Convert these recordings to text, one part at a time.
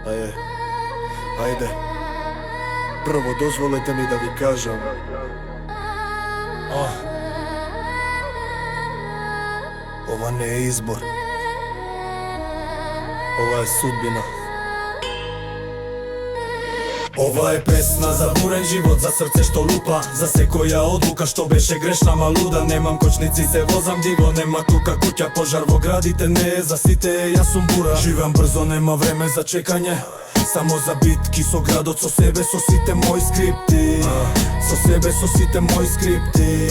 Ајде, прво дозволете ми да ви кажам, ова не е избор, ова е судбина. Ова е песна за бурен живот, за срце што лупа, за секоја одлука што беше грешна малуда. Немам кочници, се возам диво, нема тука куќа, пожар во градите не е за сите, јас сум бура. Живеам брзо, нема време за чекање, само за битки со градот, со себе, со сите мои скрипти, со себе, со сите мои скрипти.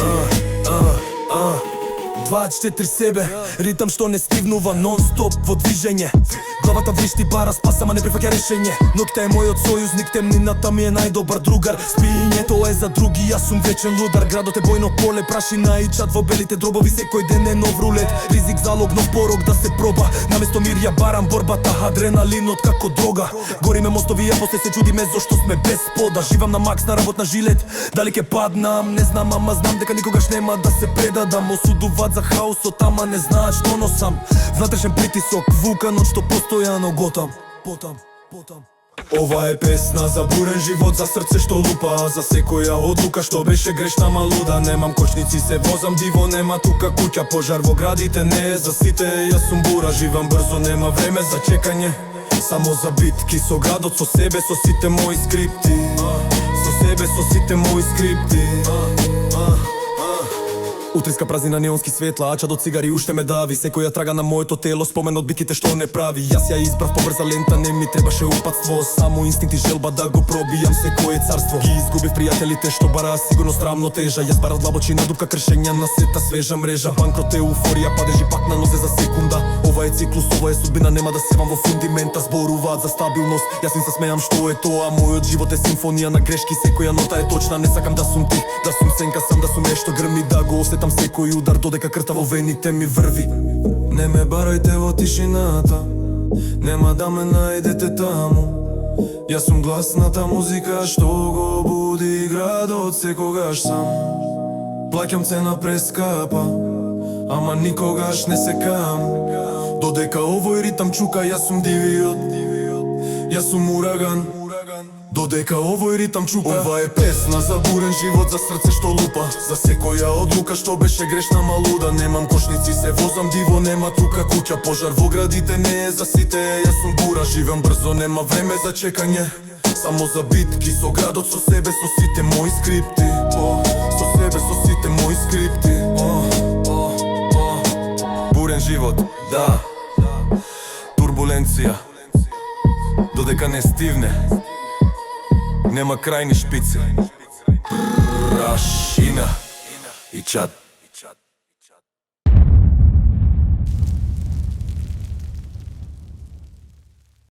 24 себе, ритам што не стивнува, нон-стоп во движење. Главата вришти бара спаса, ма не прифаќа решење. Ноќта е мојот сојузник, темнината ми е најдобар другар. Спиењето е за други, јас сум вечен лудар. Градот е бојно поле, прашина и чад во белите дробови. Секој ден е нов рулет, ризик, залог, нов порок да се проба. Наместо мир ја барам борбата, адреналинот како дрога. Гориме мостови, а после се чудиме зошто сме без пода. Живам на макс, на работ на жилет, дали ке паднам, не знам, ама знам дека никогаш нема да се предадам. Осудуваат за хаосот, ама не знаат што носам. Внатрешен притисок, вулканот што постојано готам. Ова е песна за бурен живот, за срце што лупа, за секоја одлука што беше грешна малуда. Немам кочници, се возам диво, нема тука куќа, пожар во градите не е за сите, јас сум бура. Живам брзо, нема време за чекање, само за битки со градот, со себе, со сите мои скрипти, со себе, со сите мои скрипти. Утриска празнина, неонски светла, ача до цигари уште ме дави. Секоја трага на моето тело, спомен од битките што не прави. Јас ја избрав побрза лента, не ми требаше упатство, само инстинкт и желба да го пробијам секое царство. Ги изгубив пријателите што бараа сигурно срамно тежа. Јас барав длабочина, дупка, кршења на сета свежа мрежа. Банкрот е уфорија, падежи пак на нозе за секунда. Ова е циклус, ова е судбина, нема да севам во фундимента. Зборуваат за стабилност, јас им се смеам што е тоа. Мојот живот е симфонија на грешки, секоја нота е точна. Не сакам да сум тих, да сум сенка сам, да сум нешто грми, да го осетам секој удар, додека крвта во вените ми врви. Не ме барајте во тишината, нема да ме најдете таму. Јас сум гласната музика што го буди градот секогаш сам. Плаќам цена прескапа, ама никогаш не секам. Додека овој ритам чука, јас сум дивиот, јас сум ураган. Додека овој ритам чука. Ова е песна за бурен живот, за срце што лупа, за секоја одлука што беше грешна малуда. Немам кочници, се возам диво, нема тука куќа, пожар во градите не е за сите, јас сум бура. Живеам брзо, нема време за чекање, само за битки со градот, со себе, со сите мои скрипти, со себе, со сите мои скрипти. Бурен живот, да, турбуленција, додека не стивне, нема крајни шпици, прашина и чат.